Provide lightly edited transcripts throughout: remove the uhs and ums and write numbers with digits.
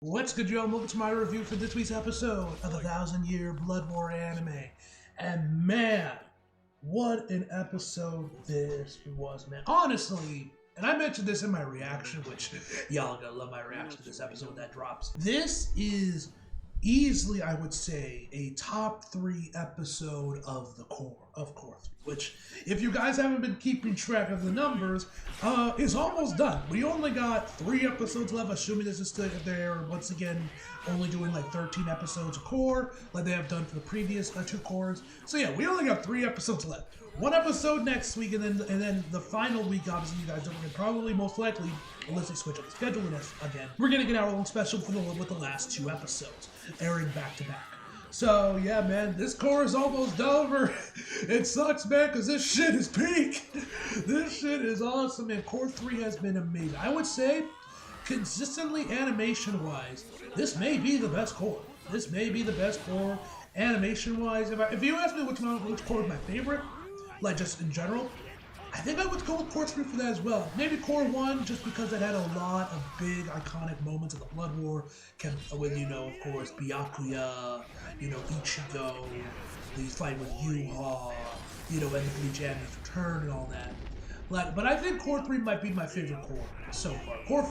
What's good, y'all? Welcome to my review for this week's episode of the 1,000-Year Blood War anime. And man, what an episode this was, man. Honestly, and I mentioned this in my reaction, which y'all gonna love my reaction to this episode when that drops. This is easily, I would say, a top 3 episode of the core, of course. Which, if you guys haven't been keeping track of the numbers, is almost done. We only got 3 episodes left, assuming this is still there. Once again, only doing like 13 episodes a core, like they have done for the previous 2 cores. So yeah, we only got 3 episodes left. 1 episode next week, and then the final week, obviously, you guys don't get probably most likely, unless they switch up the schedule with us again, we're gonna get our own special for with the last 2 episodes airing back to back. So yeah, man, this core is almost over. It sucks, man, because this shit is peak. This shit is awesome, man. Core 3 has been amazing. I would say, consistently animation-wise, this may be the best core. This may be the best core animation-wise. If you ask me which core is my favorite, like just in general, I think I would go with Core 3 for that as well. Maybe Core 1, just because it had a lot of big, iconic moments of the Blood War. With, you know, of course, Byakuya, you know, Ichigo, the fight with Yuha, you know, and the Bleach Annie's return and all that. But I think Core 3 might be my favorite core so far. Core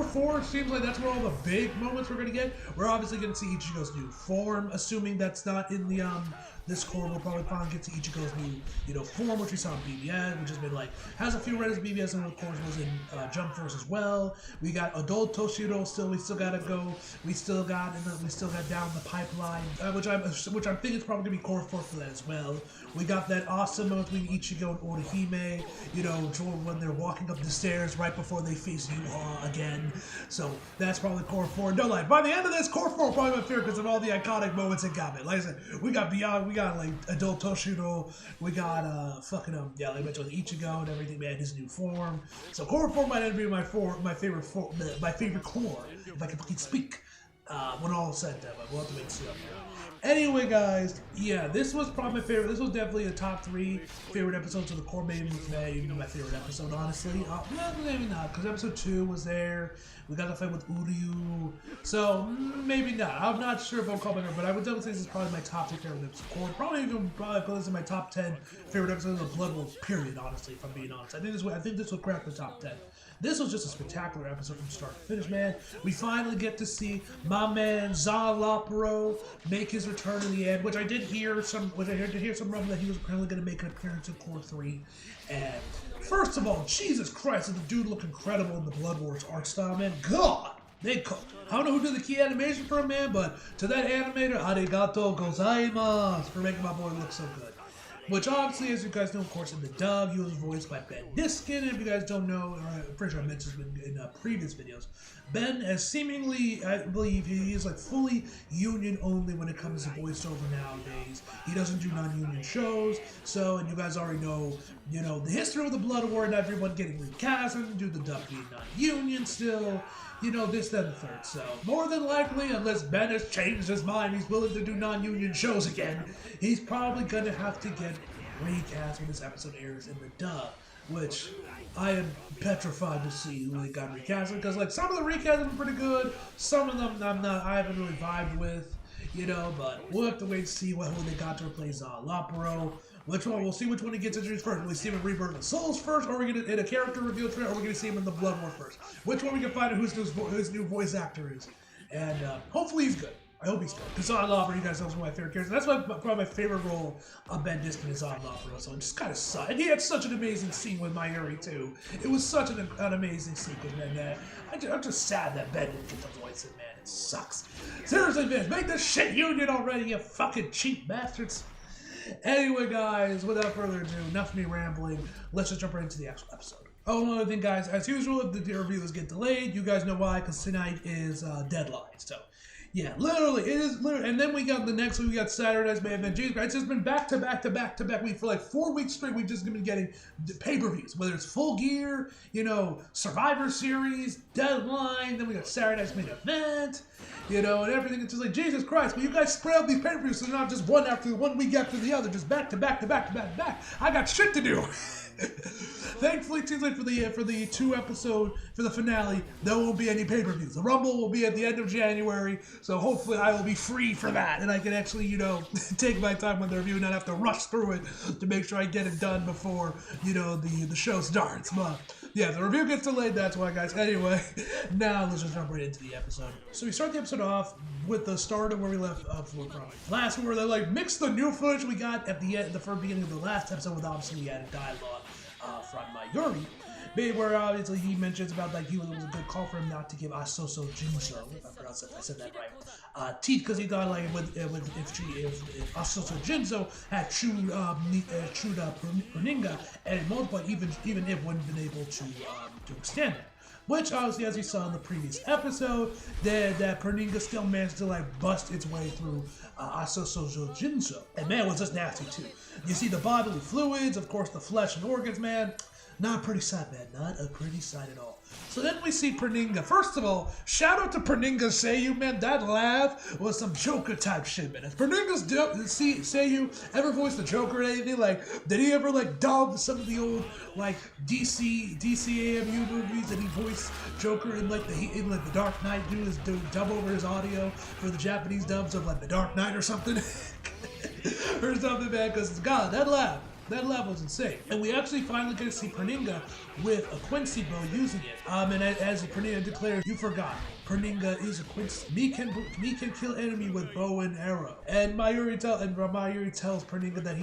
4 seems like that's where all the big moments we're going to get. We're obviously going to see Ichigo's new form, assuming that's not in the, this core. We'll probably finally get to Ichigo's new, you know, form, which we saw in BBS, which has been like, has a few Reddit's BBS, and of course was in Jump Force as well. We got Adult Toshiro we still gotta go. We still got down the pipeline, which I'm thinking is probably gonna be Core 4 for that as well. We got that awesome moment between Ichigo and Orihime, you know, when they're walking up the stairs right before they face Yuha again. So that's probably Core 4. No lie, by the end of this, Core 4 will probably my favorite because of all the iconic moments it got me. Like I said, we got like Adult Toshiro, we got like I mentioned Ichigo and everything, man, his new form. So Core 4 might end up being my favorite core, if I can speak. When all is said and done, but we'll have to wait and see. Anyway, guys, yeah, this was probably my favorite. This was definitely a top 3 favorite episodes of the core. Maybe my favorite episode, honestly. Maybe not, because episode 2 was there. We got the fight with Uryu, so maybe not. I'm not sure if I'll call it, but I would definitely say this is probably my top 3 favorite episodes of core. Probably put this in my top 10 favorite episodes of Blood War. Period. Honestly, if I'm being honest, I think this will crack the top 10. This was just a spectacular episode from start to finish, man. We finally get to see my man Zalapro make his return in the end, which I did hear some rumor that he was apparently going to make an appearance in Core 3. And first of all, Jesus Christ, did the dude look incredible in the Blood Wars art style, man. God, they cooked. I don't know who did the key animation for him, man, but to that animator, arigato gozaimasu for making my boy look so good. Which obviously, as you guys know, of course, in the dub, he was voiced by Ben Niskin. And if you guys don't know, or I'm pretty sure I mentioned this in previous videos, Ben has seemingly, I believe, he is like fully union only when it comes to voiceover nowadays. He doesn't do non-union shows. So, and you guys already know, you know, the history of the Blood War and everyone getting recast and do the dub being non-union still. You know, this, that, and the third. So, more than likely, unless Ben has changed his mind, he's willing to do non-union shows again, he's probably going to have to get recast when this episode airs in the dub, which I am petrified to see who they got recasted, because, like, some of the recasts have been pretty good, some of them I haven't really vibed with, you know, but we'll have to wait and see who they got to replace Lapro. Which one? We'll see which one he gets introduced first. Will we see him in Rebirth of the Souls first, or are we going to in a character reveal trailer, or are we going to see him in the Blood War first? Which one we can find out who his new voice actor is. And hopefully he's good. I hope he's good. Because Zon Lopper, you guys know, is one of my favorite characters. That's probably my favorite role of Ben Niskin is Zon Lopper. So it just kind of sucked. And he had such an amazing scene with Mayuri, too. It was such an amazing sequence, man. I'm just sad that Ben didn't get the voice in, man. It sucks. Seriously, man, make this shit union already, you fucking cheap bastards. Anyway, guys, without further ado, enough of me rambling. Let's just jump right into the actual episode. Oh, another thing, guys, as usual, if the reviews get delayed, you guys know why, because tonight is deadline. So, yeah, literally, it is literally. And then we got the next week, we got Saturday's main event. Jesus Christ, it's just been back to back to back to back week for like 4 weeks straight. We've just been getting pay-per-views, whether it's Full Gear, you know, Survivor Series, Deadline. Then we got Saturday's main event. You know, and everything. It's just like, Jesus Christ, will you guys spread out these pay-per-views so they're not just one week after the other, just back to back to back to back to back. I got shit to do. Thankfully, it seems like for the 2 episode, for the finale, there won't be any pay-per-views. The Rumble will be at the end of January, so hopefully I will be free for that, and I can actually, you know, take my time with the review and not have to rush through it to make sure I get it done before, you know, the show starts. But yeah, the review gets delayed, that's why, guys. Anyway, now let's just jump right into the episode. So we start the episode off with the start of where we left from last, where they like mix the new footage we got at the end, the first beginning of the last episode, with obviously added dialogue from Mayuri, where obviously he mentions about like it was a good call for him not to give Asoso Jinzo, if I said that right, teeth, because he thought like if Asoso Jinzo had chewed Perninga at most point, even if wouldn't have been able to extend it. Which obviously, as we saw in the previous episode, that Perninga still managed to like bust its way through Asoso Jinzo. And man, was this nasty too. You see the bodily fluids, of course the flesh and organs, man. Not a pretty sight, man. Not a pretty sight at all. So then we see Perninga. First of all, shout out to Perninga Seiyu, man. That laugh was some Joker type shit, man. If Perninga's Seiyu ever voiced the Joker or anything, like, did he ever like dub some of the old like DCAMU movies that he voiced Joker in like the Dark Knight, do dub over his audio for the Japanese dubs of like the Dark Knight or something? Or something, man, because God, that laugh was insane. And we actually finally get to see Perninga with a Quincy bow using it. And as Perninga declares, you forgot, Perninga is a Quincy. Me can kill enemy with bow and arrow. And Mayuri tells Perninga that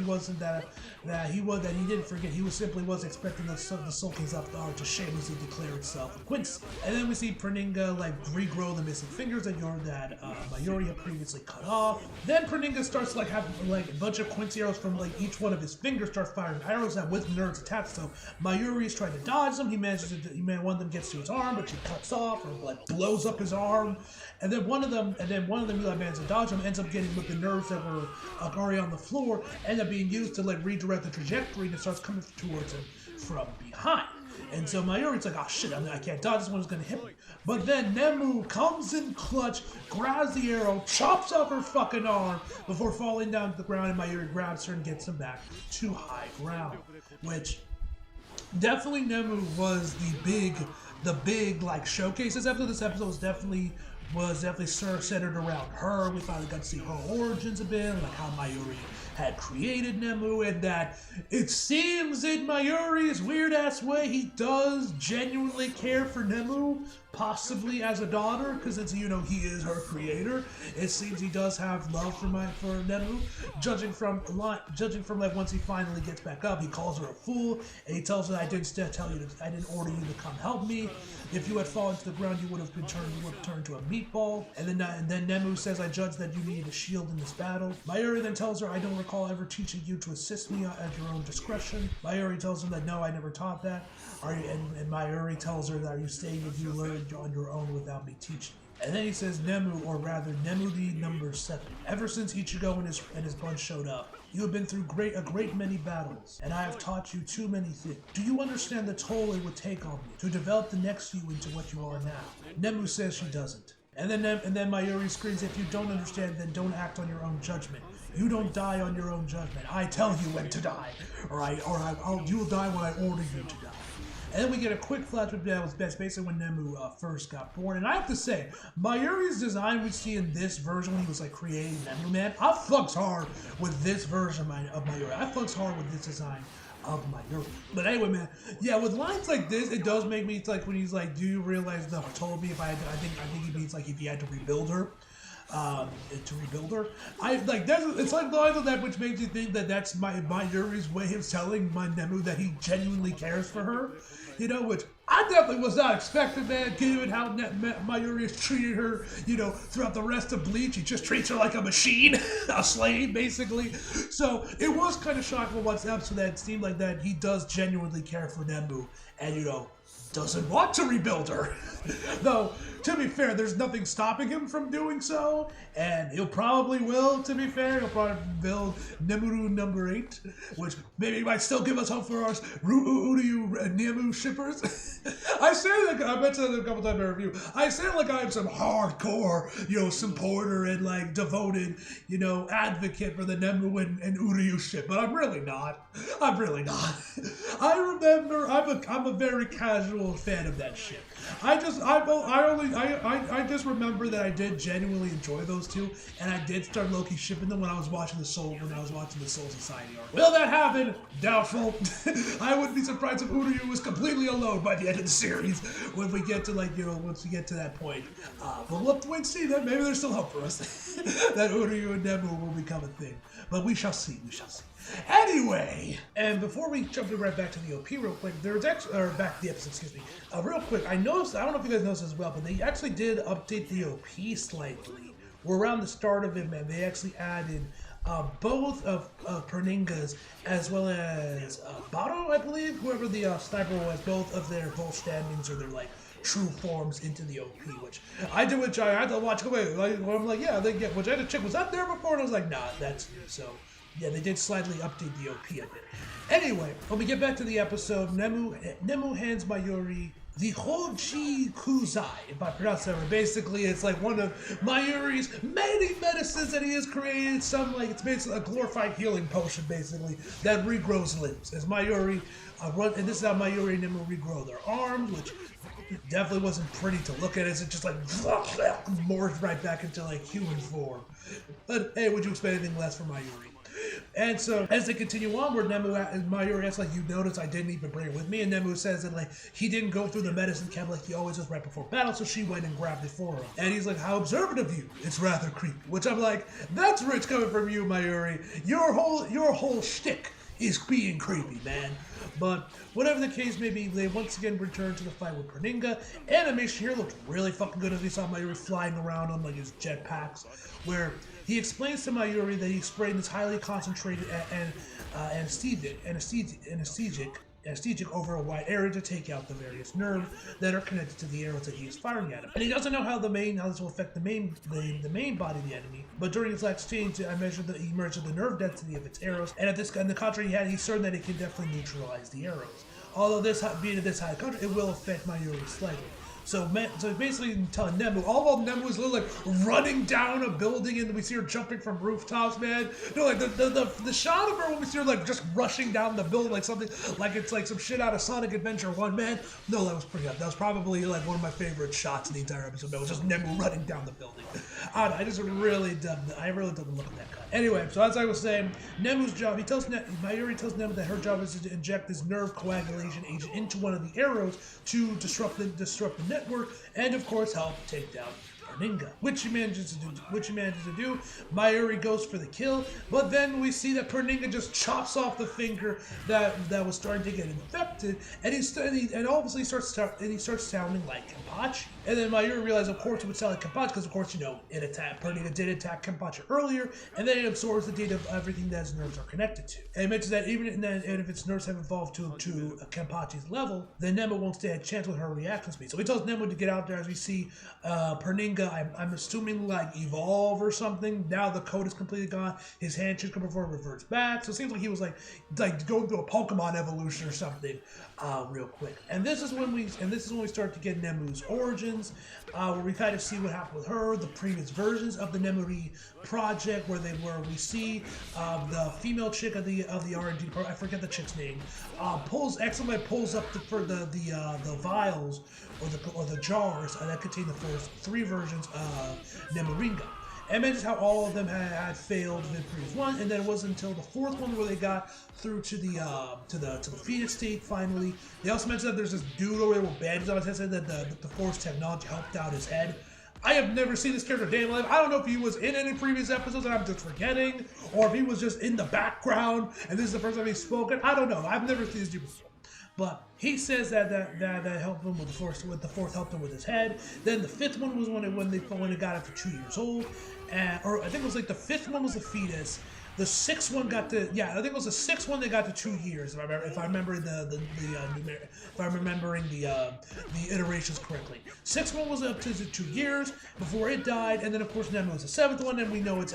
he didn't forget. He was expecting the Sultan's Avatar to shamelessly declare itself a Quincy. And then we see Perninga like regrow the missing fingers that Mayuri had previously cut off. Then Perninga starts like having like a bunch of Quincy arrows from like each one of his fingers start firing arrows that with nerves attached. So Mayuri is trying to dodge them. One of them gets to his arm, but she cuts off or like blows up his arm. And then one of them like manages to dodge them, ends up getting with the nerves that were already on the floor, end up being used to like redirect the trajectory, and it starts coming towards him from behind. And so Mayuri's like, oh shit, I can't dodge, this one's gonna hit me. But then Nemu comes in clutch, grabs the arrow, chops off her fucking arm before falling down to the ground, and Mayuri grabs her and gets him back to high ground. Which definitely Nemu was the big like showcases after this episode was definitely centered around her. We finally got to see her origins a bit, like how Mayuri had created Nemu, and that it seems in Mayuri's weird-ass way he does genuinely care for Nemu, possibly as a daughter, because it's, you know, he is her creator. It seems he does have love for Nemu. Judging from like once he finally gets back up, he calls her a fool, and he tells her, I didn't order you to come help me. If you had fallen to the ground, you would have turned to a meatball. And then Nemu says, I judge that you needed a shield in this battle. Mayuri then tells her, I don't recall ever teaching you to assist me at your own discretion. Mayuri tells him that, no, I never taught that. And Mayuri tells her that, are you saying that you learned on your own without me teaching you? And then he says, Nemu, or rather Nemuri number 7. Ever since Ichigo and his bunch showed up, you have been through a great many battles, and I have taught you too many things. Do you understand the toll it would take on you to develop the next you into what you are now? Nemu says she doesn't. And then Mayuri screams, if you don't understand, then don't act on your own judgment. You don't die on your own judgment. I tell you when to die, you will die when I order you to die. And then we get a quick flashback that was basically when Nemu first got born. And I have to say, Mayuri's design we see in this version when he was like creating Nemu, man, I fucks hard with this version of Mayuri. I fucks hard with this design of Mayuri. But anyway, man, yeah, with lines like this, it does make me, it's like when he's like, do you realize the told me if I had to, I think he means like if you had to rebuild her. It's like lines of that which makes you think that that's Mayuri's way of telling my Nemu that he genuinely cares for her, you know, which I definitely was not expecting, man, given how Mayuri has treated her, you know, throughout the rest of Bleach. He just treats her like a machine, a slave, basically. So it was kind of shocking once episode that it seemed like that he does genuinely care for Nemu, and, you know, doesn't want to rebuild her. Though, to be fair, there's nothing stopping him from doing so, and he'll probably will, to be fair. He'll probably build Nemuri number 8, which maybe might still give us hope for our Uryu Nemu shippers. I mentioned that a couple times in my review. I sound like I'm some hardcore, supporter and like devoted, advocate for the Nemu and Uryu ship, but I'm really not. I'm really not. I remember I'm a very casual fan of that ship. I just remember that I did genuinely enjoy those two, and I did start low-key shipping them when I was watching the Soul Society arc. Will that happen? Doubtful. I wouldn't be surprised if Uryu was completely alone by the end of the series when we get to once we get to that point. But we'll have to wait and see. That maybe there's still hope for us that Uryu and Nemu will become a thing. But we shall see. We shall see. Anyway, and before we jump right back to the OP real quick, back to the episode, excuse me. Real quick, I noticed, I don't know if you guys noticed as well, but they actually did update the OP slightly. We're around the start of it, man. They actually added both of Perninga's as well as Bato, I believe, whoever the sniper was, both of their full standings or their true forms into the OP, which I had to watch away. I'm like, yeah, which I had to check, was that there before? And I was like, nah, that's new. So yeah, they did slightly update the OP a bit. Anyway, when we get back to the episode, Nemu hands Mayuri the Hoji Kuzai, if I pronounce that right. Basically, it's like one of Mayuri's many medicines that he has created. It's basically a glorified healing potion, basically, that regrows limbs. As Mayuri and this is how Mayuri and Nemu regrow their arms, which definitely wasn't pretty to look at. It just morphed right back into human form. But hey, would you expect anything less from Mayuri? And so, as they continue onward, Mayuri asks, you notice I didn't even bring it with me, and Nemu says that, he didn't go through the medicine camp like he always does right before battle, so she went and grabbed it for him. And he's like, how observant of you. It's rather creepy. Which I'm like, that's rich coming from you, Mayuri. Your whole shtick is being creepy, man. But whatever the case may be, they once again return to the fight with Perninga. Animation here looked really fucking good as we saw Mayuri flying around on his jetpacks, where he explains to Mayuri that he sprayed this highly concentrated anesthetic over a wide area to take out the various nerves that are connected to the arrows that he is firing at him. And he doesn't know how this will affect the main body of the enemy. But during his last exchange, he measured the nerve density of its arrows, and at the contrary he's certain that it can definitely neutralize the arrows. Although being at this high country, it will affect Mayuri slightly. So basically telling Nemu, all of Nemu is literally running down a building, and we see her jumping from rooftops, man. The shot of her when we see her just rushing down the building like something, it's some shit out of Sonic Adventure 1, man. No, that was pretty good. That was probably one of my favorite shots in the entire episode. That was just Nemu running down the building. I really dug the look of that guy. Anyway, so as I was saying, Nemu's job, Mayuri tells Nemu that her job is to inject this nerve coagulation agent into one of the arrows to disrupt the network, and of course help take down Perninga, which he manages to do. Mayuri goes for the kill, but then we see that Perninga just chops off the finger that was starting to get infected, and obviously starts sounding like Kenpachi. And then Mayuri realizes, of course, it would sound like Kenpachi because, of course, Perninga did attack Kenpachi earlier, and then it absorbs the data of everything that its nerves are connected to. And it mentions that if its nerves have evolved to Kenpachi's level, then Nemu won't stand a chance with her reaction speed. So he tells Nemu to get out there as we see Perninga, I'm assuming evolve or something. Now the code is completely gone. His hand should come before it reverts back. So it seems like he was going through a Pokemon evolution or something real quick. And this is when we start to get Nemu's origins, where we kind of see what happened with her, the previous versions of the Nemuri project, where we see the female chick of the R&D program, I forget the chick's name, pulls up the vials or the jars that contain the first 3 versions of Nemuringa. And mentions how all of them had failed in the previous one, and then it wasn't until the 4th one where they got through to the fetus state finally. They also mentioned that there's this dude over there with bandages on his head, said that the Force technology helped out his head. I have never seen this character day in my life. I don't know if he was in any previous episodes and I'm just forgetting, or if he was just in the background and this is the first time he's spoken. I don't know. I've never seen this dude before. But he says that helped him with the Force. With the 4th helped him with his head. Then the 5th one was when it got up to 2 years old, or I think it was the 5th one was the fetus. The sixth one got to, yeah, I think it was the sixth one that got to 2 years. If I remember if I'm remembering the iterations correctly. Sixth one was up to 2 years before it died, and then of course Nemu was the seventh one, and we know it's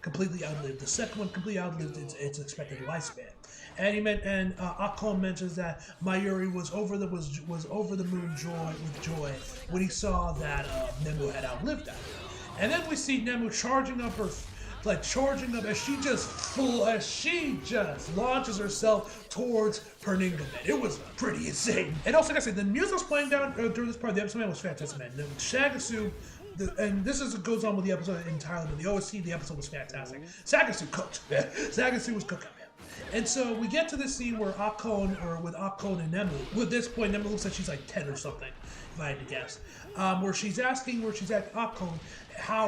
completely outlived. The second one completely outlived its expected lifespan. And Akon mentions that Mayuri was over the moon with joy when he saw that Nemu had outlived that. And then we see Nemu charging up as she just launches herself towards Perninga, man. It was pretty insane. And also, like I said, the music was playing down during this part of the episode, man, was fantastic, man. Shagasu, and this goes on with the episode entirely, but the OST, the episode was fantastic. Sagasu cooked, man. Sagasu was cooking, man. And so we get to this scene where Akon and Nemu. At this point, Nemu looks like she's like 10 or something, if I had to guess. Where she's asking Akon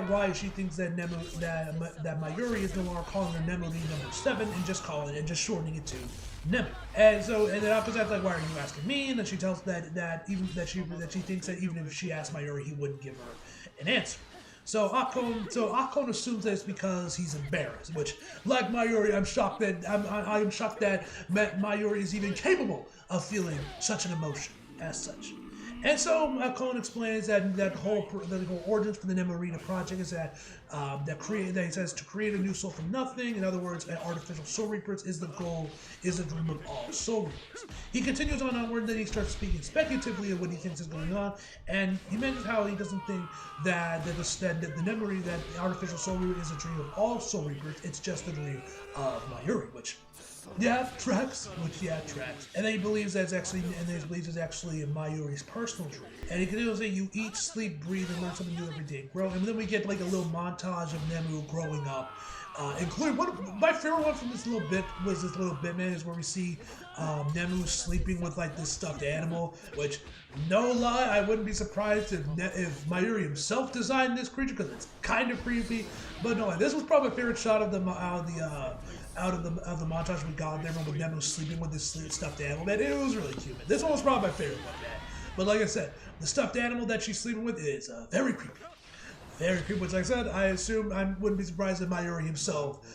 why she thinks that that Mayuri is no longer calling her Nemuri number 7 and just shortening it to Nemu. And then Akon's like, why are you asking me? And then she tells that she thinks that even if she asked Mayuri, he wouldn't give her an answer. So Akon assumes that it's because he's embarrassed, which, like Mayuri, I'm shocked that Mayuri is even capable of feeling such an emotion as such. And so Akon explains that the whole origins for the Nemuri project is that he says to create a new soul from nothing. In other words, an artificial soul reapers is the dream of all soul reapers. He continues onward, and then he starts speaking speculatively of what he thinks is going on, and he mentions how he doesn't think that the Nemuri, that the artificial soul reaper, is a dream of all soul reapers. It's just the dream of Mayuri, which. Yeah, tracks. And then he believes it's actually Mayuri's personal dream. And he continues saying, you eat, sleep, breathe, and learn something new every day. Grow. And then we get like a little montage of Nemu growing up. Including my favorite one from this little bit, man, is where we see Nemu sleeping with like this stuffed animal, which, no lie, I wouldn't be surprised if Mayuri himself designed this creature, because it's kind of creepy. But no, this was probably my favorite shot of the montage we got there with Nemu sleeping with this stuffed animal, man. It was really cute, man. This one was probably my favorite one, man. But like I said, the stuffed animal that she's sleeping with is very creepy. Very creepy, which, like I said, I assume I wouldn't be surprised if Mayuri himself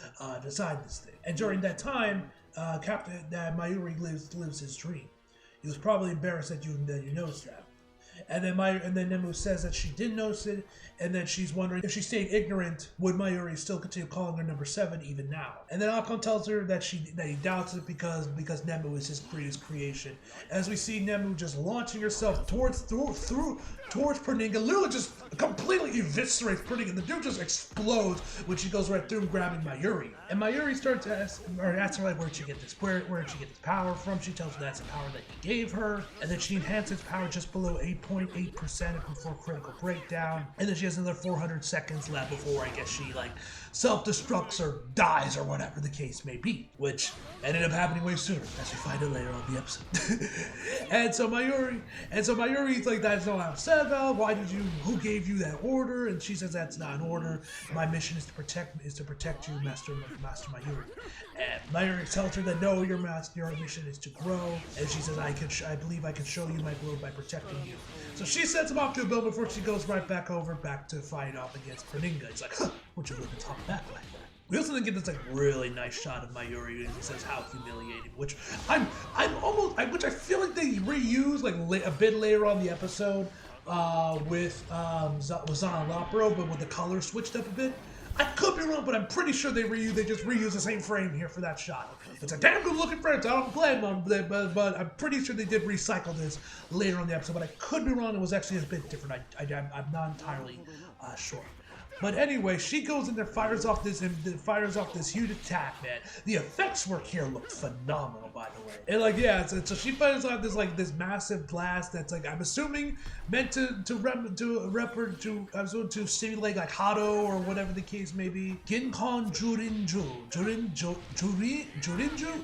designed this thing. And during that time, Mayuri lives his dream. He was probably embarrassed that you noticed that. And then Nemu says that she didn't notice it, and then she's wondering if she stayed ignorant, would Mayuri still continue calling her number 7 even now? And then Akon tells her that he doubts it because Nemu is his greatest creation. As we see Nemu just launching herself towards Perninga, literally just completely eviscerates Perninga. The dude just explodes when she goes right through, grabbing Mayuri. And Mayuri starts to ask her like, where'd she get this power from? She tells her that's a power that he gave her, and then she enhances power just below 8.8% before critical breakdown. And then she has another 400 seconds left before I guess she like self-destructs or dies or whatever the case may be, which ended up happening way sooner, as we find out later on the episode. and so Mayuri's like, that's not how I said about. Who gave you that order? And she says, that's not an order. My mission is to protect you, Master Mayuri. And Mayuri tells her that no, your mission is to grow. And she says, I believe I can show you my growth by protecting you. So she sends him off to a building before she goes right back to fight off against Perninga. He's like, would you really talk back like that? We also then get this like really nice shot of Mayuri, and he says how humiliating, which which I feel like they reused like a bit later on the episode with Zana Lapro, but with the color switched up a bit. I could be wrong, but I'm pretty sure they just reused the same frame here for that shot. It's a damn good looking frame, so I don't blame them, but I'm pretty sure they did recycle this later on the episode, but I could be wrong. It was actually a bit different. I'm not entirely sure. But anyway, she goes in there, fires off this huge attack, man. The effects work here looked phenomenal, by the way. And like, yeah, so she fires off this massive blast that's like, I'm assuming meant to simulate like Hado or whatever the case may be. Ginkon Jurinju,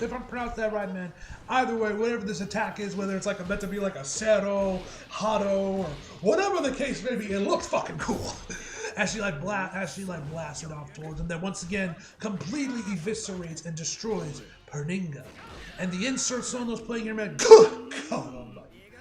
if I'm pronouncing that right, man. Either way, whatever this attack is, whether it's like meant to be like a Sero, Hado, or whatever the case may be, it looks fucking cool. As she blasts it off towards him, that once again completely eviscerates and destroys Perninga. And the insert song that's playing here, man, good God almighty.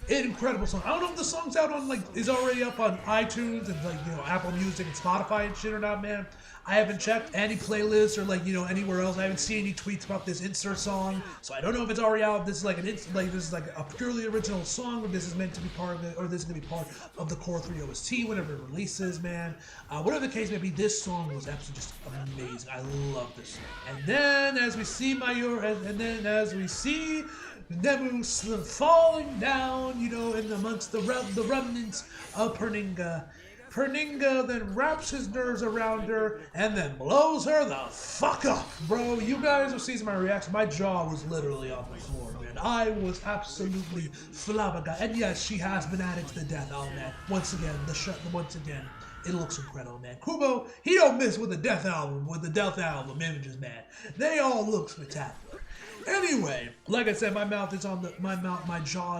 Incredible song. I don't know if the song's out on is already up on iTunes and Apple Music and Spotify and shit or not, man. I haven't checked any playlists or like, you know, anywhere else. I haven't seen any tweets about this insert song, so I don't know if it's already out. This is like this is like a purely original song, or this is meant to be part of it, or this is gonna be part of the Core 3 OST whenever it releases, man. Whatever the case may be, this song was absolutely just amazing. I love this song. And then as we see Nemu falling down, you know, in amongst the remnants of Perninga. Perninga then wraps his nerves around her and then blows her the fuck up. Bro, you guys will see my reaction. My jaw was literally on the floor, man. I was absolutely flabbergasted. And yes, she has been added to the death album. Once again, it looks incredible, man. Kubo, he don't miss with the death album images, man. They all look spectacular. Anyway, like I said, my jaw is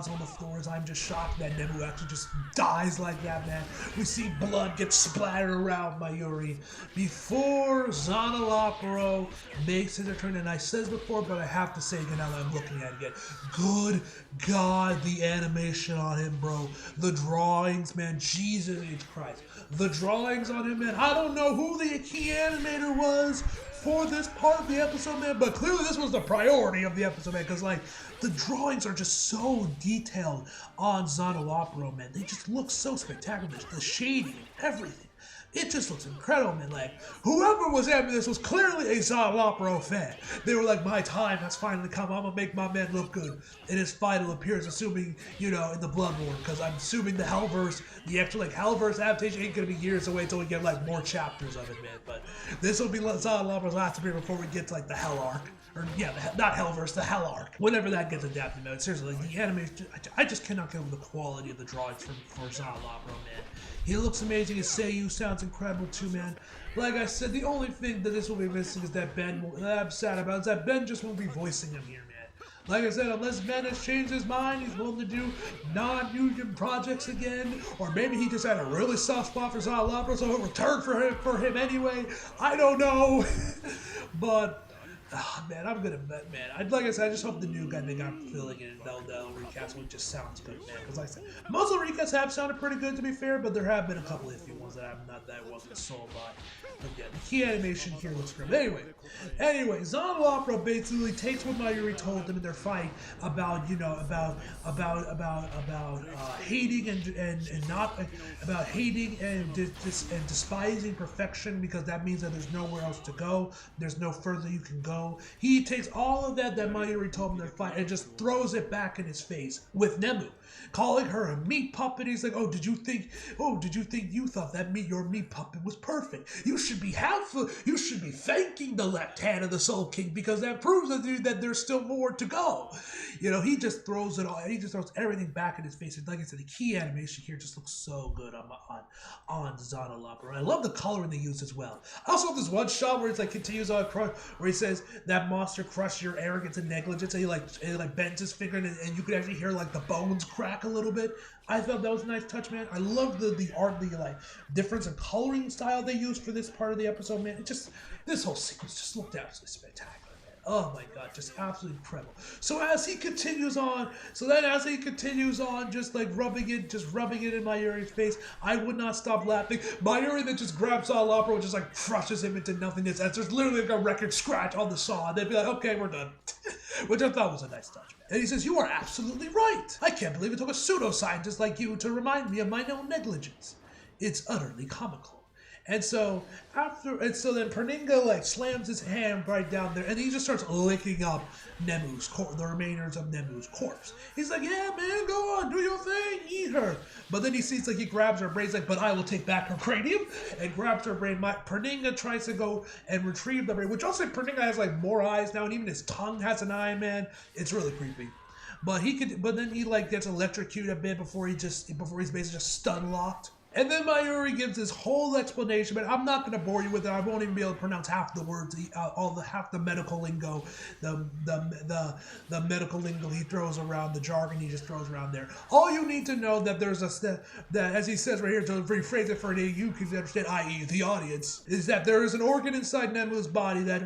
on the floor as I'm just shocked that Nemu actually just dies like that, man. We see blood get splattered around Mayuri before Zanalopero makes his return. And I said before, but I have to say again now that I'm looking at it again. Good God, the animation on him, bro. The drawings, man. Jesus H. Christ. The drawings on him, man. I don't know who the key animator was for this part of the episode, man, but clearly this was the priority of the episode, man, because, like, the drawings are just so detailed on Zanalopero, man. They just look so spectacular. The shading and everything. It just looks incredible, man. Like, whoever was animating this was clearly a Zanalopero fan. They were like, my time has finally come. I'm gonna make my man look good in his final appearance, assuming, you know, in the Bloodborne, because I'm assuming the Hellverse, the actual, like, Hellverse adaptation ain't gonna be years away until we get, like, more chapters of it, man. But this will be Zanalopero's last appearance before we get to, like, the Hell arc. Or, yeah, not Hellverse, the Hell arc. Whenever that gets adapted, man. Seriously, like, the animation, I just cannot get over the quality of the drawings for Zanalopero, man. He looks amazing. His Seiyu sounds incredible too, man. Like I said, the only thing that this will be missing is that that I'm sad about is that Ben just won't be voicing him here, man. Like I said, unless Ben has changed his mind, he's willing to do non-union projects again, or maybe he just had a really soft spot for Zanalopero, so he'll return for him anyway. I don't know, but. Oh, man, I'm gonna bet, man. Like I said, I just hope the new guy they got filling in they'll recast one just sounds good, man. Because like I said, most of the recasts have sounded pretty good, to be fair, but there have been a couple iffy ones that I'm not that wasn't sold by. But yeah, the key animation here looks great. Anyway, Zanalopero basically takes what Mayuri told them in their fight about, you know, about hating and despising perfection, because that means that there's nowhere else to go. There's no further you can go. He takes all of that Mayuri told him in their fight and just throws it back in his face with Nemu, calling her a meat puppet. He's like, did you think you thought that your meat puppet was perfect? You should be thanking the left hand of the Soul King, because that proves that there's still more to go. You know, he just throws it all. He just throws everything back in his face. And like I said, the key animation here just looks so good on Zanalopero. I love the coloring they use as well. I also love this one shot where it's like continues on, where he says that monster crushed your arrogance and negligence, and he like bends his finger, and you could actually hear like the bones crack a little bit. I thought that was a nice touch, man. I love the art, the like difference in coloring style they used for this part of the episode, man. This whole sequence just looked absolutely spectacular. Oh my God, just absolutely incredible. So as he continues on, just like rubbing it in Mayuri's face, I would not stop laughing. Mayuri then just grabs Zanalopero and just like crushes him into nothingness. As there's literally like a record scratch on the saw, and they'd be like, okay, we're done. Which I thought was a nice touch. And he says, you are absolutely right. I can't believe it took a pseudoscientist like you to remind me of my own negligence. It's utterly comical. And so then Perninga like slams his hand right down there, and he just starts licking up the remainers of Nemu's corpse. He's like, yeah, man, go on, do your thing, eat her. But then he sees like he grabs her brain, he's like, but I will take back her cranium, and grabs her brain. Perninga tries to go and retrieve the brain, which also Perninga has like more eyes now, and even his tongue has an eye, man. It's really creepy. But then he like gets electrocuted a bit before he's basically just stun locked. And then Mayuri gives this whole explanation, but I'm not going to bore you with it. I won't even be able to pronounce half the words, half the medical lingo, the medical lingo he throws around, the jargon he just throws around there. All you need to know that that as he says right here, to rephrase it for you can understand, i.e. the audience, is that there is an organ inside Nemu's body that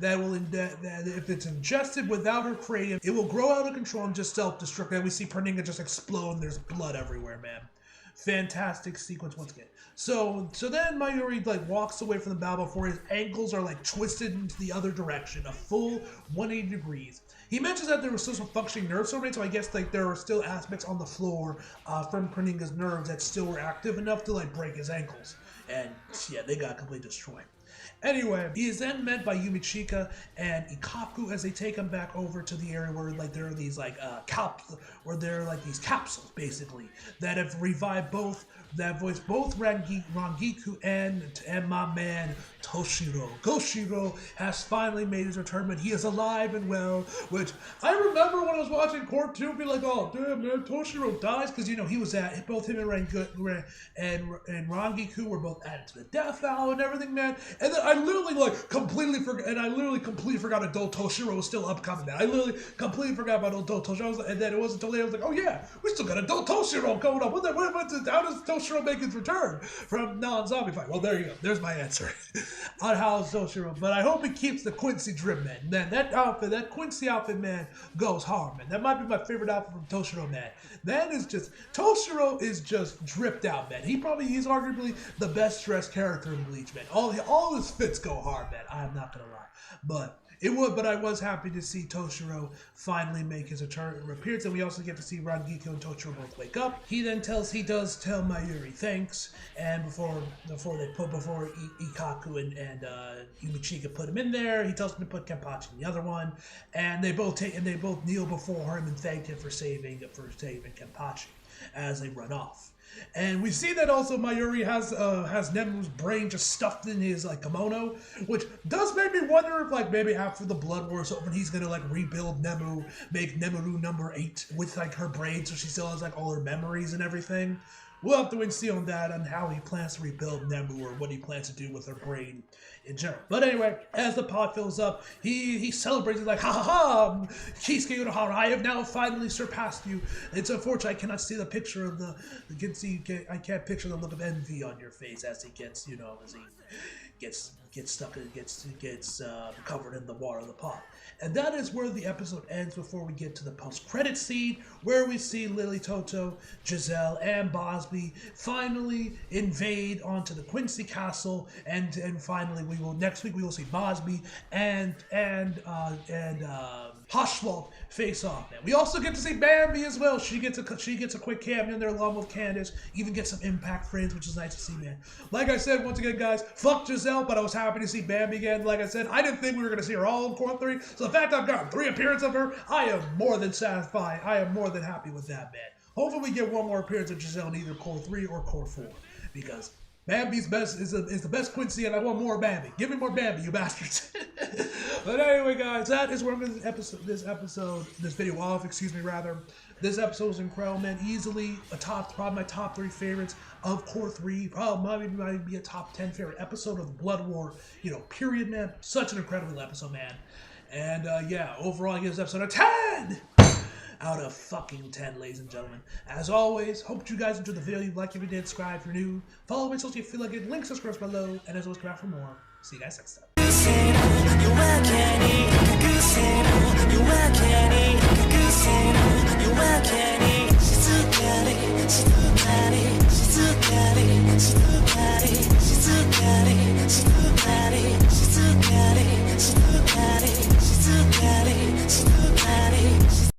if it's ingested without her cranium, it will grow out of control and just self-destruct. And we see Perninga just explode, and there's blood everywhere, man. fantastic sequence once again. So then Mayuri like walks away from the battle before his ankles are like twisted into the other direction, a full 180 degrees. He mentions that there was still some functioning nerves over it, so I guess like there were still aspects on the floor from Koninga's nerves that still were active enough to like break his ankles. And yeah, they got completely destroyed. Anyway, he is then met by Yumichika and Ikaku as they take him back over to the area where like there are these like these capsules basically that have revived both Rangiku and my man Toshiro. Goshiro has finally made his return, but he is alive and well, which I remember when I was watching Court 2 be like, oh damn man, Toshiro dies, because you know he was at both him and Rangiku were both added to the death vow and everything, man. And then I literally completely forgot adult Toshiro was still upcoming, man. I literally completely forgot about adult Toshiro, and then it wasn't until later I was like, oh yeah, we still got adult Toshiro going up. How does Toshiro make his return from non-zombie fight? Well, there you go. There's my answer on how Toshiro. But I hope he keeps the Quincy drip, man. Man, that Quincy outfit, man, goes hard, man. That might be my favorite outfit from Toshiro, man. Toshiro is just dripped out, man. He's arguably the best dressed character in Bleach, man. All his fits go hard, man. I'm not gonna lie, but I was happy to see Toshiro finally make his appearance, and we also get to see Rangiku and Toshiro both wake up. He does tell Mayuri thanks, and before Ikaku and Yumichika put him in there, he tells him to put Kenpachi in the other one, and they both kneel before him and thank him for saving Kenpachi as they run off. And we see that also Mayuri has Nemu's brain just stuffed in his kimono, which does make me wonder if maybe after the Blood War is over, he's gonna rebuild Nemu, make Nemuri number 8 with her brain, so she still has all her memories and everything. We'll have to wait and see on that, on how he plans to rebuild Nemu or what he plans to do with her brain in general. But anyway, as the pot fills up, he celebrates ha ha ha! Kisuke Unohara, I have now finally surpassed you. It's unfortunate I cannot see the picture of I can't picture the look of envy on your face as he gets covered in the water of the pot. And that is where the episode ends before we get to the post-credit scene, where we see Lily Toto, Giselle, and Bosby finally invade onto the Quincy Castle, and finally next week we will see Bosby and Hoshwald face off. Man, we also get to see Bambi as well. She gets a quick cameo in there along with Candace, even get some impact frames, which is nice to see, man. Like I said, once again, guys, fuck Giselle, but I was happy to see Bambi again. Like I said, I didn't think we were going to see her all in Core 3, so the fact I've gotten 3 appearances of her, I am more than satisfied. I am more than happy with that, man. Hopefully we get one more appearance of Giselle in either Core 3 or Core 4, because Bambi's best is the best Quincy, and I want more Bambi. Give me more Bambi, you bastards. But anyway, guys, that is where I'm going to this video off. This episode was incredible, man. Easily probably my top 3 favorites of Core 3. Probably might be a top 10 favorite episode of the Blood War, period, man. Such an incredible episode, man. And yeah, overall, I give this episode a 10 out of fucking 10, ladies and gentlemen. As always, hope you guys enjoyed the video. Like if you did, subscribe if you're new. Follow me social if you feel like it. Link subscribe below. And as always, come back for more. See you guys next time.